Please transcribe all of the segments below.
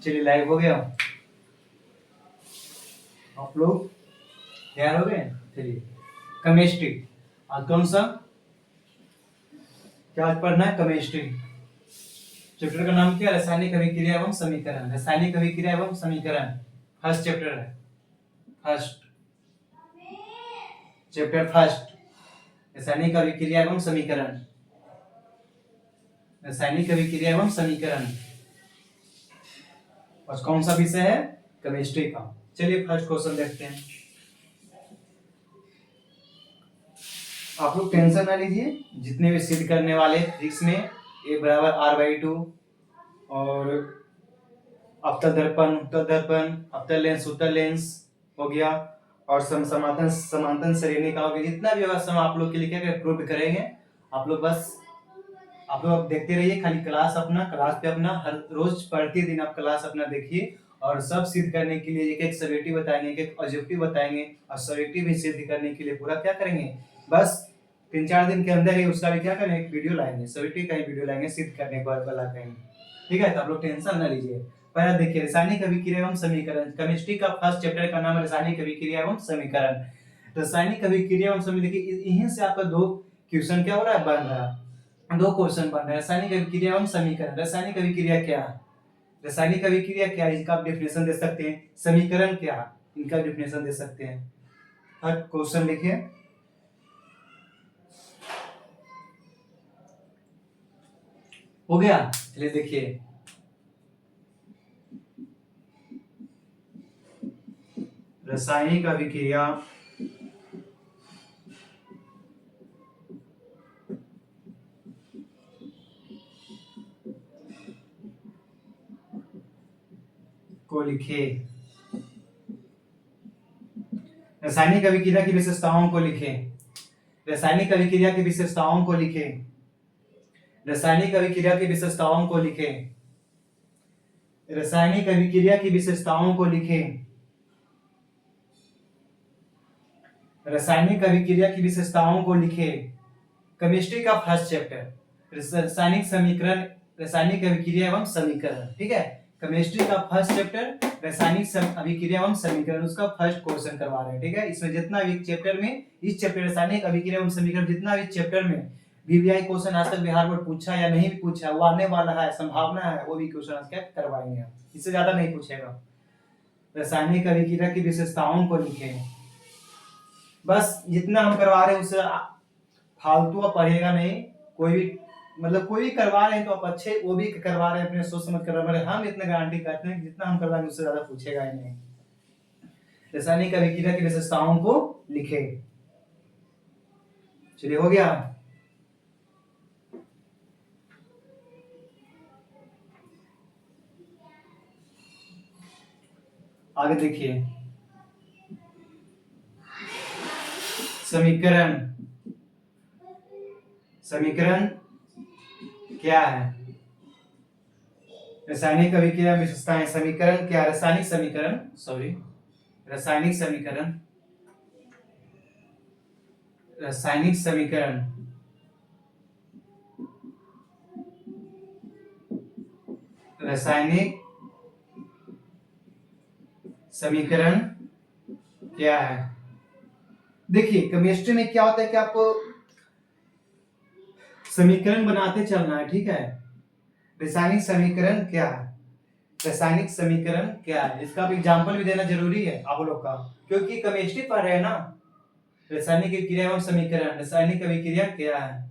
चलिए लाइव हो गया, आप लोग तैयार हो गए? चलिए केमिस्ट्री, आज कौन सा क्या आज पढ़ना है? केमिस्ट्री। चैप्टर का नाम क्या है? रासायनिक अभिक्रिया एवं समीकरण। रासायनिक अभिक्रिया एवं समीकरण फर्स्ट चैप्टर है। फर्स्ट चैप्टर, फर्स्ट रासायनिक अभिक्रिया एवं समीकरण। रासायनिक अभिक्रिया एवं समीकरण और कौन सा विषय है? केमिस्ट्री का। चलिए फर्स्ट क्वेश्चन देखते हैं। आप लोग टेंशन ना लीजिए, जितने भी सिद्ध करने वाले फिजिक्स में A बराबर R/2 और अवतल दर्पण, उत्तल दर्पण, अवतल लेंस, उत्तल लेंस हो गया और समांतर समांतर श्रेणी का हो गया, जितना भी होगा सब आप लोग के लिए क्या प्रूव करेंगे। आप लोग बस आप लोग देखते रहिए, खाली क्लास पे अपना हर रोज प्रतिदिन आप क्लास अपना देखिए और सब सिद्ध करने के लिए एक एक सब्जेक्टिव बताएंगे, एक एक ऑब्जेक्टिव बताएंगे और सब्जेक्टिव भी सिद्ध करने के लिए पूरा क्या करेंगे, बस 3-4 दिन के अंदर ही उसका भी क्या करेंगे, एक वीडियो लाएंगे, सब्जेक्टिव का ही वीडियो लाएंगे सिद्ध करने के बाद वाला कहेंगे। ठीक है, तो आप लोग टेंशन ना लीजिए। पहला देखिए रासायनिक अभिक्रिया एवं समीकरण। केमिस्ट्री का फर्स्ट चैप्टर का नाम है रासायनिक अभिक्रिया एवं समीकरण। रासायनिक अभिक्रिया एवं समीकरण, देखिए यहीं से आपका दो क्वेश्चन क्या हो रहा है, बन रहा है, दो क्वेश्चन बन रहे हैं। रासायनिक अभिक्रिया एवं समीकरण। रासायनिक अभिक्रिया क्या है? रासायनिक अभिक्रिया क्या है, इसका आप डेफिनेशन दे सकते हैं। समीकरण क्या है, इनका डेफिनेशन दे सकते हैं। हर क्वेश्चन लिखिए। हो गया? चलिए देखिए, रासायनिक अभिक्रिया को लिखे। रासायनिक अभिक्रिया की विशेषताओं को लिखें। रासायनिक अभिक्रिया की विशेषताओं को लिखें। रासायनिक अभिक्रिया की विशेषताओं को लिखें। रासायनिक अभिक्रिया की विशेषताओं को लिखें। रासायनिक अभिक्रिया की विशेषताओं को लिखें। केमिस्ट्री का फर्स्ट चैप्टर रासायनिक समीकरण, रासायनिक अभिक्रिया एवं समीकरण। ठीक है, केमिस्ट्री का फर्स्ट चैप्टर रासायनिक अभिक्रिया एवं समीकरण, उसका फर्स्ट क्वेश्चन करवा रहे हैं। ठीक है, इसमें जितना भी चैप्टर में, इस चैप्टर रासायनिक अभिक्रिया एवं समीकरण, जितना भी चैप्टर में वीवीआई क्वेश्चन आज तक बिहार बोर्ड पूछा या नहीं भी पूछा, वो आने वाला है, संभावना है वो भी क्वेश्चन आज क्या करवाएंगे, इससे ज्यादा नहीं पूछेगा। रासायनिक अभिक्रिया की विशेषताओं को लिखें। बस जितना हम करवा रहे हैं उससे फालतू आप पढ़ेगा नहीं, कोई भी मतलब कोई भी करवा रहे हैं तो आप अच्छे वो भी करवा रहे हैं, अपने सोच समझ करवा रहे हैं। हम इतना गारंटी करते हैं कि जितना हम करवाएंगे उससे ज्यादा पूछेगा ही नहीं। रासायनिक अभिक्रिया की विशेषताओं को लिखे। चलिए हो गया। आगे देखिए, समीकरण। समीकरण क्या है? रासायनिक अभिक्रिया विशेषताएं। समीकरण क्या? रासायनिक समीकरण, सॉरी, रासायनिक समीकरण, रासायनिक समीकरण, रासायनिक समीकरण क्या है? देखिए केमिस्ट्री में क्या होता है कि आपको समीकरण बनाते चलना है। ठीक है, रासायनिक समीकरण क्या है? रासायनिक समीकरण क्या है, इसका भी एग्जांपल भी देना जरूरी है आप लोग का, क्योंकि केमिस्ट्री पढ़ रहे हैं ना। रासायनिक अभिक्रिया एवं समीकरण, रासायनिक अभिक्रिया क्या है,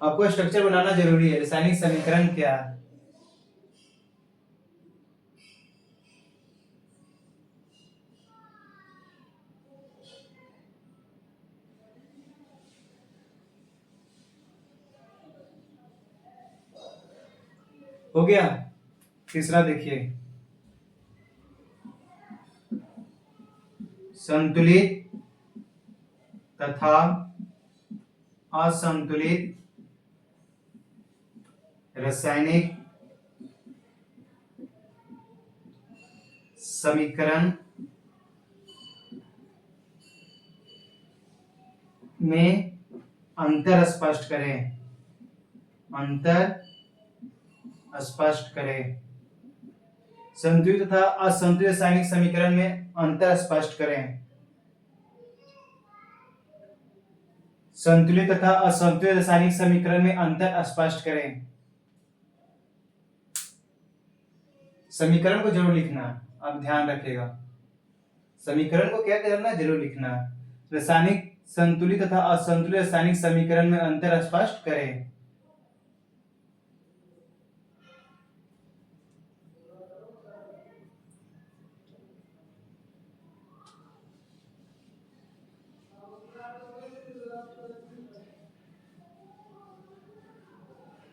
आपको स्ट्रक्चर बनाना जरूरी है। रासायनिक समीकरण क्या है? हो गया। तीसरा देखिए, संतुलित तथा असंतुलित रासायनिक समीकरण में अंतर स्पष्ट करें। अंतर स्पष्ट करें। संतुलित तथा असंतुलित रासायनिक समीकरण में अंतर स्पष्ट करें। संतुलित तथा असंतुलित रासायनिक समीकरण में अंतर स्पष्ट करें। समीकरण को जरूर लिखना, आप ध्यान रखिएगा। समीकरण को क्या करना, जरूर लिखना। रासायनिक संतुलित तथा असंतुलित रासायनिक समीकरण में अंतर स्पष्ट करें।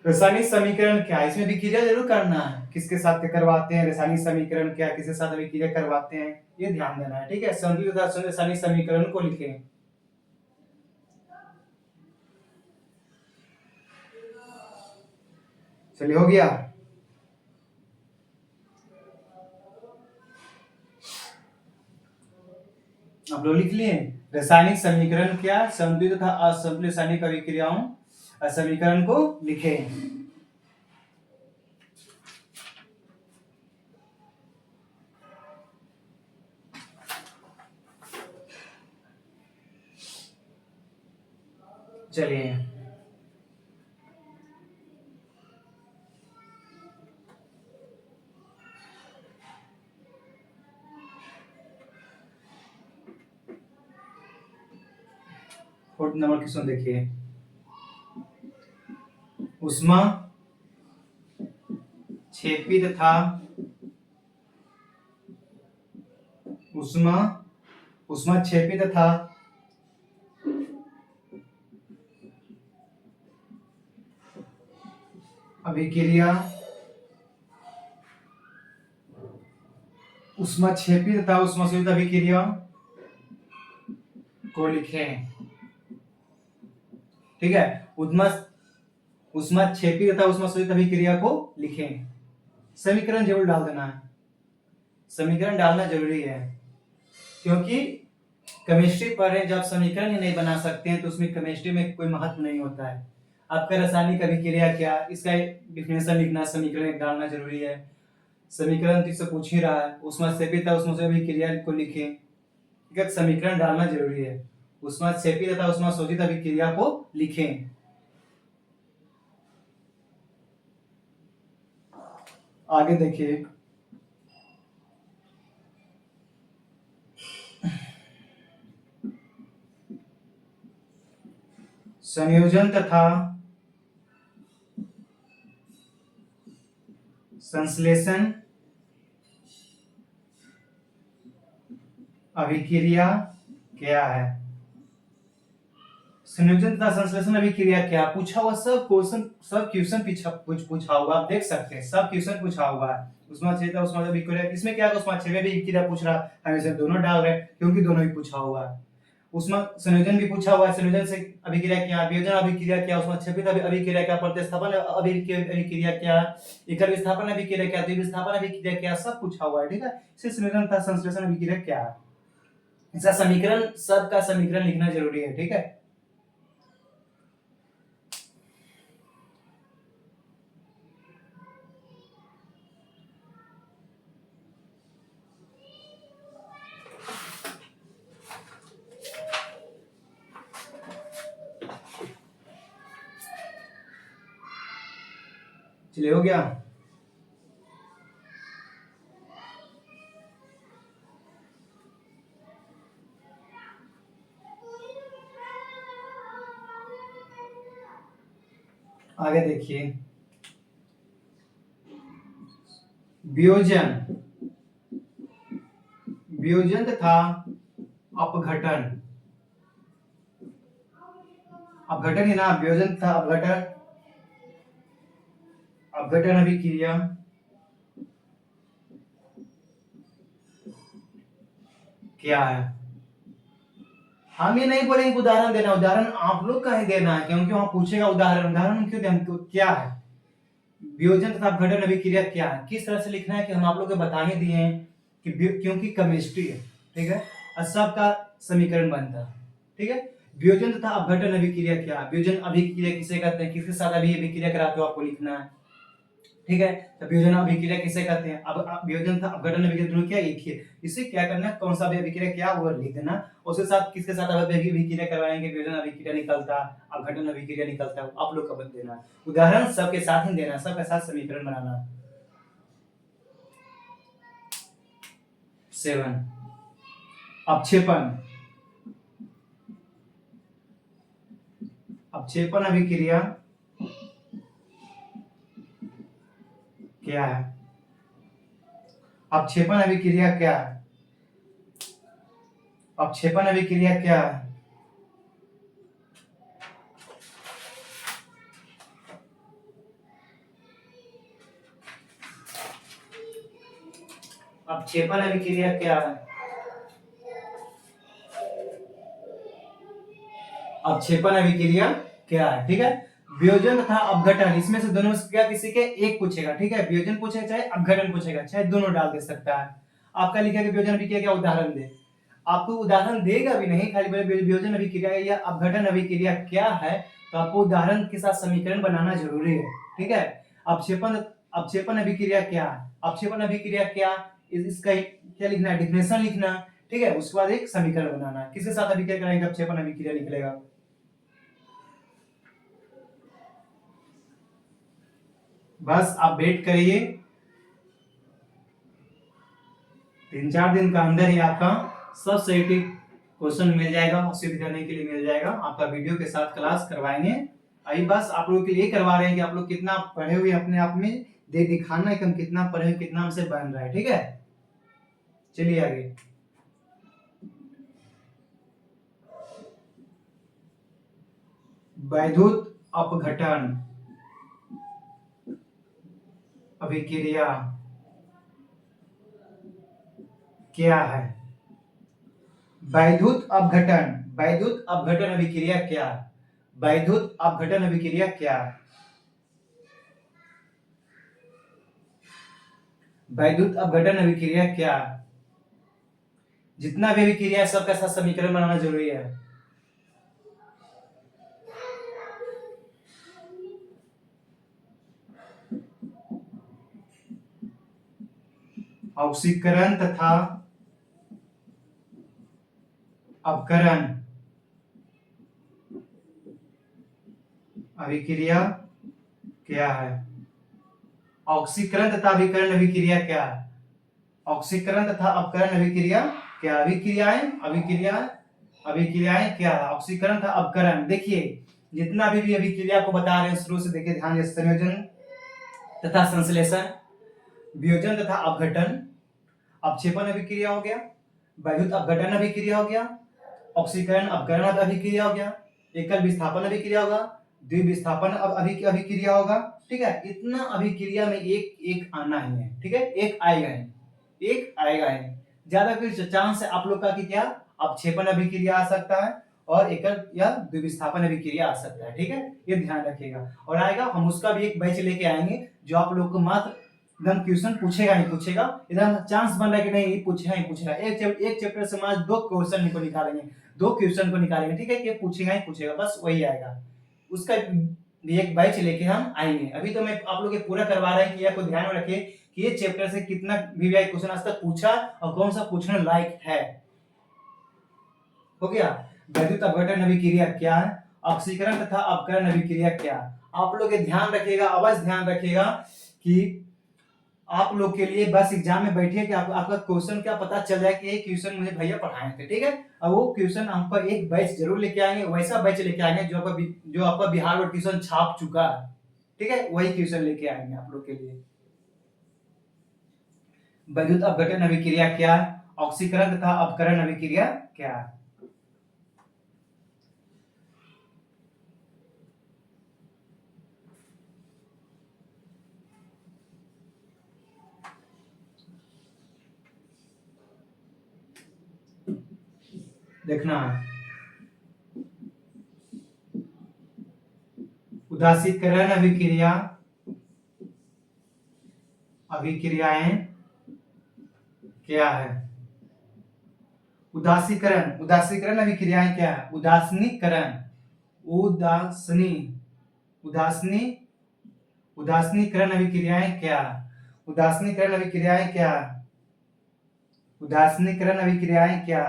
रासायनिक समीकरण क्या है, इसमें विक्रिया जरूर करना है। किसके साथ करवाते हैं रासायनिक समीकरण क्या, किसके साथ विक्रिया करवाते हैं, ये ध्यान देना है, ठीक है। संतुलित तथा असंतुलित रासायनिक समीकरण को लिखें। चलिए, हो गया। आप लोग लिख लिए रासायनिक समीकरण क्या, संतुलित तथा असंतुलित रासायनिक अभिक्रियाओं समीकरण को लिखें। चलिए, फोर्थ नंबर क्वेश्चन देखिए। उष्मा क्षेपी तथा उष्मा क्षेपी तथा अभिक्रिया उष्मा क्षेपी तथा उष्मा शोषित अभिक्रिया को लिखें, ठीक है। उष्मा क्षेपी तथा उष्मा शोषित अभिक्रिया को लिखें। समीकरण जरूर डाल देना है, समीकरण डालना जरूरी है, क्योंकि केमिस्ट्री पढ़ रहे जब समीकरण ही नहीं बना सकते हैं तो उसमें केमिस्ट्री में कोई महत्व नहीं होता है। आपका रासायनिक अभिक्रिया क्या, इसका डिफिनेशन लिखना, समीकरण डालना जरूरी है। समीकरण ठीक से पूछ ही रहा है, उष्मा क्षेपी तथा उष्मा शोषित अभिक्रिया को लिखें, ठीक है। समीकरण डालना जरूरी है। उष्मा क्षेपी तथा उष्मा शोषित अभिक्रिया को लिखें। आगे देखिए, संयोजन तथा संश्लेषण अभिक्रिया क्या है। संयोजन तथा संश्लेषण अभिक्रिया क्या पूछा हुआ, सब क्वेश्चन पूछा हुआ, आप देख सकते हैं सब क्वेश्चन पूछा हुआ है। उष्मा क्षेत्र उष्मा अभिक्रिया, इसमें क्या उष्मा क्षेत्र अभिक्रिया पूछ रहा, हम इसे दोनों डाल रहे हैं क्योंकि दोनों ही पूछा हुआ है। उष्मा संयोजन भी पूछा हुआ है, संयोजन से अभिक्रिया क्या, वियोजन अभिक्रिया क्या, उष्मा क्षेपित अभिक्रिया क्या, प्रतिस्थापन अभिक्रिया क्या, एकल विस्थापन अभिक्रिया क्या, द्विविस्थापन अभिक्रिया क्या, सब पूछा हुआ है, ठीक है। इसे संयोजन तथा संश्लेषण अभिक्रिया क्या है, इसका समीकरण, सबका समीकरण लिखना जरूरी है, ठीक है। चलिए, हो गया। आगे देखिए, वियोजन तथा अपघटन, अपघटन है ना, वियोजन तथा अपघटन अभिक्रिया क्या है। हम ये नहीं बोलेंगे उदाहरण देना, उदाहरण आप लोग का ही देना है, क्योंकि वहां पूछेगा उदाहरण क्यों दें, क्या है वियोजन तथा अपघटन अभिक्रिया क्या है, किस तरह से लिखना है कि हम आप लोग को बता ही दिए हैं कि क्योंकि केमिस्ट्री है, ठीक है, और सबका समीकरण बनता है, ठीक है। वियोजन तथा अपघटन अभिक्रिया क्या, वियोजन अभिक्रिया किसे कहते हैं, किसके साथ अभिक्रिया कराते हो, आपको लिखना है। ठीक है। तो वियोजन अभिक्रिया किसे कहते हैं? अब वियोजन था अपघटन अभिक्रिया दोनों क्या एक ही है। इसे क्या करना है, कौन सा अभिक्रिया क्या वो लिख देना, उसके साथ किसके साथ अभिक्रिया करवाएंगे, वियोजन अभिक्रिया निकलता, अपघटन अभिक्रिया निकलता, आप लोग का बन देना उदाहरण सबके साथ ही देना, सबके साथ समीकरण बनाना। 7 अपक्षेपण, अपक्षेपण अभिक्रिया क्या है? अपक्षेपण अभिक्रिया क्या है? अपक्षेपण अभिक्रिया क्या है? अपक्षेपण अभिक्रिया क्या है? अपक्षेपण अभिक्रिया क्या है? ठीक है। वियोजन तथा अपघटन, इसमें से दोनों से क्या किसी के एक पूछेगा, ठीक है। वियोजन पूछेगा चाहे अपघटन पूछेगा, चाहे दोनों डाल दे सकता है। आपका लिखा है कि वियोजन अभिक्रिया क्या, उदाहरण दे। आपको उदाहरण देगा भी नहीं, खाली वियोजन अभिक्रिया या अपघटन अभिक्रिया क्या है, तो आपको उदाहरण के साथ समीकरण बनाना जरूरी है, ठीक है। अपक्षेपण, अपक्षेपण अभिक्रिया क्या है, अपक्षेपण अभिक्रिया क्या, इसका क्या लिखना है, डिफिनेशन लिखना, ठीक है। उसके बाद एक समीकरण बनाना है, किसके साथ अभिक्रिया करेंगे अपक्षेपण अभिक्रिया निकलेगा। बस आप वेट करिए, 3-4 दिन का अंदर ही आपका सब सही क्वेश्चन मिल जाएगा, सिद्ध करने के लिए मिल जाएगा। आपका वीडियो के साथ क्लास करवाएंगे। अभी बस आप लोगों के लिए करवा रहे हैं कि आप लोग कितना पढ़े हुए अपने आप में दे दिखाना है कि हम कितना पढ़े हुए, कितना हमसे बन रहा है, ठीक है। चलिए आगे। वैद्युत अपघटन अभिक्रिया क्या है? वैद्युत अपघटन, वैद्युत अपघटन अभिक्रिया क्या है? वैद्युत अपघटन अभिक्रिया क्या है? वैद्युत अपघटन अभिक्रिया क्या है? जितना भी अभिक्रिया है सबका साथ समीकरण बनाना जरूरी है। ऑक्सीकरण तथा अपकरण अभिक्रिया क्या है? ऑक्सीकरण तथा अभिकरण अभिक्रिया क्या है? ऑक्सीकरण तथा अपकरण अभिक्रिया क्या? अभिक्रियाएं, अभिक्रियाएं क्या है? ऑक्सीकरण तथा अपकरण। देखिए जितना भी अभिक्रिया को बता रहे हैं शुरू से देखिए ध्यान से, संयोजन तथा संश्लेषण, वियोजन तथा अपघटन, अपक्षेपण अभिक्रिया हो गया, वैद्युत अपघटन अभिक्रिया हो गया, ऑक्सीकरण अपकरण अभिक्रिया हो गया, एकल विस्थापन अभिक्रिया होगा, द्विविस्थापन अभिक्रिया होगा, ठीक है। इतना अभिक्रिया में एक एक आना ही है, ठीक है, एक आएगा ही, एक आएगा ही। ज्यादा फिर चांस है आप लोग का कि क्या अपक्षेपण अभिक्रिया आ सकता है और एकल या द्विविस्थापन अभिक्रिया आ सकता है, ठीक है। ये ध्यान रखिएगा। और आएगा, हम उसका भी एक बैच लेके आएंगे जो आप लोग को मात्र एकदम क्वेश्चन पूछेगा ही पूछेगा, एकदम चांस बन रहा है कि नहीं ये पूछेगा ही पूछेगा। एक चैप्टर से मात्र 2 क्वेश्चन को निकालेंगे, 2 क्वेश्चन को निकालेंगे, ठीक है। ये पूछेगा ही पूछेगा, बस वही आएगा। उसका भी एक बैच लेके हम आएंगे। अभी तो मैं आप लोग के पूरा करवा रहा है कि आपको ध्यान में रखिए कि ये चैप्टर से कितना वीवीआई क्वेश्चन आज तक पूछा और कौन सा पूछने लायक है। हो गया। वैद्युत अपघटन अभिक्रिया क्या है, ऑक्सीकरण तथा अपकरण अभिक्रिया क्या है। आप लोग ध्यान रखिएगा, अवश्य ध्यान रखिएगा कि आप लोग के लिए बस एग्जाम में बैठिए कि आपका क्वेश्चन क्या पता चल जाए कि ये क्वेश्चन मुझे भैया पढ़ाए थे, ठीक है। और वो क्वेश्चन हम पर एक बैच जरूर लेके आएंगे, वैसा बैच लेके आएंगे जो आपका बिहार बोर्ड क्वेश्चन छाप चुका है, ठीक है, वही क्वेश्चन लेके आएंगे आप लोग के लिए। वैद्युत अपघटन अभिक्रिया क्या है, ऑक्सीकरण तथा अपकरण अभिक्रिया क्या है। देखना है, उदासीकरण अभिक्रिया, अभिक्रियाएं क्या है। उदासीकरण, उदासीकरण अभिक्रियाएं क्या है। उदासीनीकरण, उदासनी, उदासनी उदासीनीकरण अभिक्रियाएं क्या? उदासीनीकरण अभिक्रियाएं क्या? उदासीनीकरण अभिक्रियाएं क्या?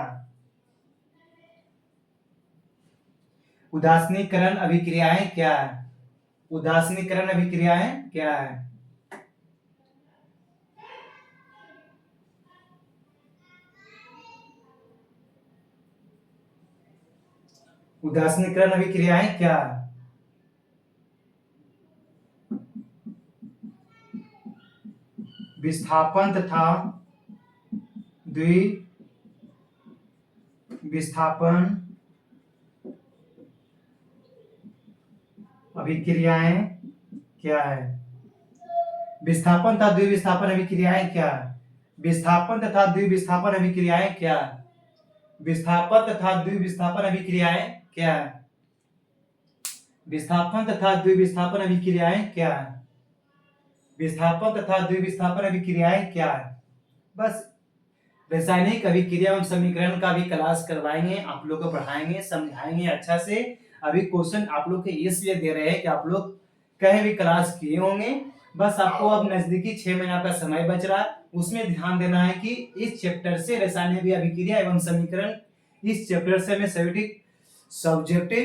उदासीनीकरण अभिक्रियाएं क्या है? उदासीनीकरण अभिक्रियाएं क्या है? उदासीनीकरण अभिक्रियाएं क्या है? विस्थापन तथा द्वि विस्थापन अभिक्रियाएं क्या है? विस्थापन तथा द्विविस्थापन अभिक्रियाएं क्या है? विस्थापन तथा द्विविस्थापन अभिक्रियाएं क्या है? विस्थापन तथा द्विविस्थापन अभिक्रियाएं क्या है? विस्थापन तथा द्विविस्थापन अभिक्रियाएं क्या है? विस्थापन तथा द्विविस्थापन अभिक्रियाएं क्या है? बस रासायनिक अभिक्रिया एवं समीकरण का भी क्लास करवाएंगे, आप लोग को पढ़ाएंगे, समझाएंगे अच्छा से। अभी क्वेश्चन आप लोग के इसलिए दे रहे हैं कि आप लोग कहीं भी क्लास किए होंगे, बस आपको अब नजदीकी 6 महीना का समय बच रहा है, उसमें ध्यान देना है कि इस चैप्टर से रासायनिक अभिक्रिया एवं समीकरण, इस चैप्टर से मैं सब्जेक्टिव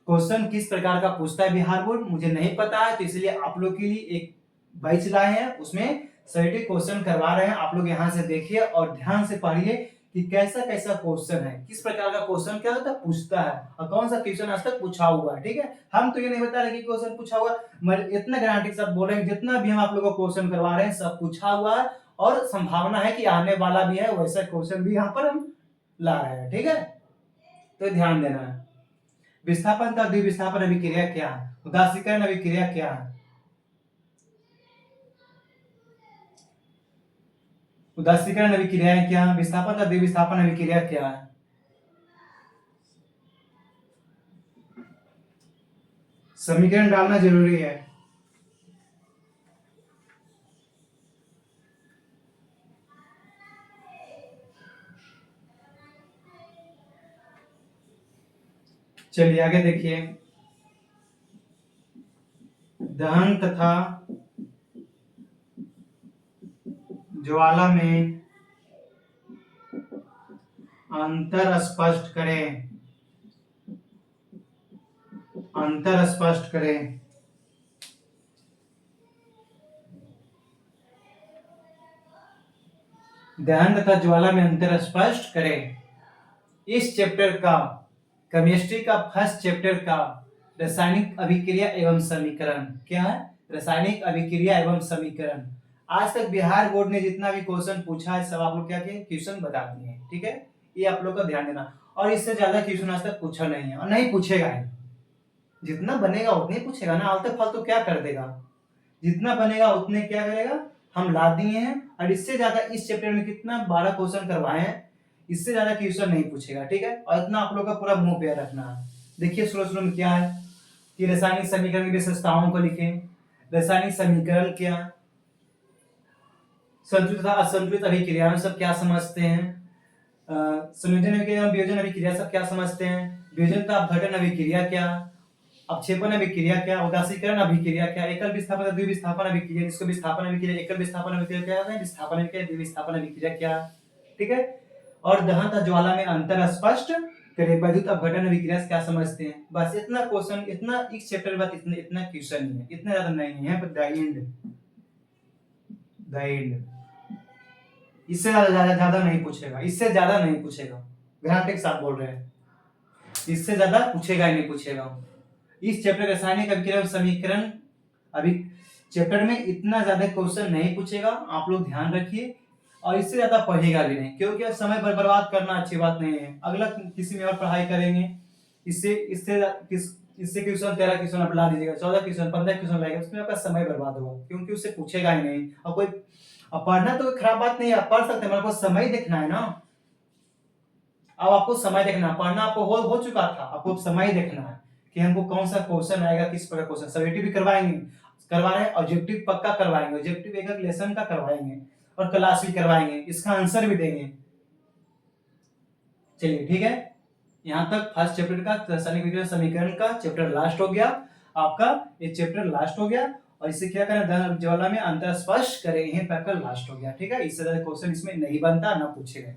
क्वेश्चन किस प्रकार का पूछता है बिहार बोर्ड मुझे नहीं पता है, तो इसलिए आप लोग के लिए एक बैच लाए हैं, उसमें सब्जेक्टिव क्वेश्चन करवा रहे हैं। आप लोग यहाँ से देखिए और ध्यान से पढ़िए कि कैसा कैसा क्वेश्चन है, किस प्रकार का क्वेश्चन क्या होता है पूछता है, और कौन सा क्वेश्चन आज तक पूछा हुआ है। ठीक है, हम तो ये नहीं बता रहे कि क्वेश्चन पूछा हुआ, मगर इतना गारंटी के साथ बोल रहे हैं जितना भी हम आप लोगों को क्वेश्चन करवा रहे हैं सब पूछा हुआ है, और संभावना है कि आने वाला भी है वैसा क्वेश्चन भी यहाँ पर हम ला रहे हैं। ठीक है, तो ध्यान देना है। विस्थापन तथा द्विविस्थापन अभिक्रिया क्या है? उदासीकरण अभिक्रिया क्या है? उदासीकरण अभिक्रिया क्या है? विस्थापन तथा द्विविस्थापन अभिक्रिया क्या है? समीकरण डालना जरूरी है। चलिए आगे देखिए, दहन तथा ज्वाला में अंतर स्पष्ट करें। अंतर स्पष्ट करें। दहन तथा ज्वाला में अंतर स्पष्ट करें। इस चैप्टर का, केमिस्ट्री का फर्स्ट चैप्टर का रासायनिक अभिक्रिया एवं समीकरण क्या है? रासायनिक अभिक्रिया एवं समीकरण। आज तक बिहार बोर्ड ने जितना भी क्वेश्चन पूछा है सब आप लोग क्या किए, क्वेश्चन बता दिए हैं। ठीक है, ये आप लोग का ध्यान देना, और इससे ज्यादा क्वेश्चन आज तक पूछा नहीं है और नहीं पूछेगा ही। जितना बनेगा उतने पूछेगा ना, आलतू फालतू क्या कर देगा, जितना बनेगा उतने क्या करेगा, हम ला दिए हैं। और इससे ज्यादा इस चैप्टर में कितना 12 क्वेश्चन करवाए हैं, इससे ज्यादा क्वेश्चन नहीं पूछेगा। ठीक है, और इतना आप लोग का पूरा मुंह पे रखना है। देखिए शुरू में क्या है कि रासायनिक समीकरण की विशेषताओं को लिखें। रासायनिक समीकरण क्या, संतुलित तथा असंतुलित अभिक्रियाएं सब क्या समझते हैं, संयोजन अभिक्रिया, वियोजन अभिक्रिया सब क्या समझते हैं, वियोजन तथा अपघटन अभिक्रिया क्या, अपक्षेपण अभिक्रिया क्या, उदासीकरण अभिक्रिया क्या, एकल विस्थापन द्विविस्थापन अभिक्रिया, जिसको विस्थापन अभिक्रिया, एकल विस्थापन अभिक्रिया क्या है, विस्थापन अभिक्रिया, द्विविस्थापन अभिक्रिया क्या। ठीक है, और दहन तथा ज्वाला में अंतर स्पष्ट करें। वैद्युत अपघटन अभिक्रिया से क्या समझते हैं। बस इतना क्वेश्चन, इतना इस चैप्टर में इतना क्वेश्चन ही है, इतना ज्यादा नहीं है, द एंड इससे ज्यादा नहीं पूछेगा, इससे ज्यादा नहीं पूछेगा, गारंटी के साथ बोल रहे हैं, इससे ज्यादा पूछेगा ही नहीं पूछेगा। इस चैप्टर रासायनिक अभिक्रिया समीकरण अभी चैप्टर में इतना ज्यादा क्वेश्चन नहीं पूछेगा, आप लोग ध्यान रखिए, और इससे ज्यादा पढ़ेगा भी नहीं, क्योंकि समय बर्बाद करना अच्छी बात नहीं है। अगला किसी में और पढ़ाई करेंगे, इससे क्वेश्चन 13 क्वेश्चन आप ला दीजिएगा, 14 क्वेश्चन 15 क्वेश्चन लाएगा, उसमें आपका समय बर्बाद होगा, क्योंकि उससे पूछेगा ही नहीं। और कोई पढ़ना तो खराब बात नहीं है, आप पढ़ सकते हैं, आपको समय देखना है ना। अब आपको समय देखना, पढ़ना आपको हो चुका था, आपको समय देखना है कि हमको कौन सा क्वेश्चन आएगा, किस प्रकार क्वेश्चन। सब्जेक्टिव भी करवा रहे हैं, ऑब्जेक्टिव पक्का करवाएंगे, ऑब्जेक्टिव एक लेसन का करवाएंगे, और क्लास भी करवाएंगे, इसका आंसर भी देंगे। चलिए ठीक है, यहाँ तक फर्स्ट चैप्टर का रासायनिक विज्ञान समीकरण का चैप्टर लास्ट हो गया, आपका ये चैप्टर लास्ट हो गया। और इसे क्या करना, धन ज्वाला में अंतः स्पर्श करें, यहीं पर लास्ट हो गया। ठीक है, इस तरह क्वेश्चन इसमें नहीं बनता, ना पूछे गए।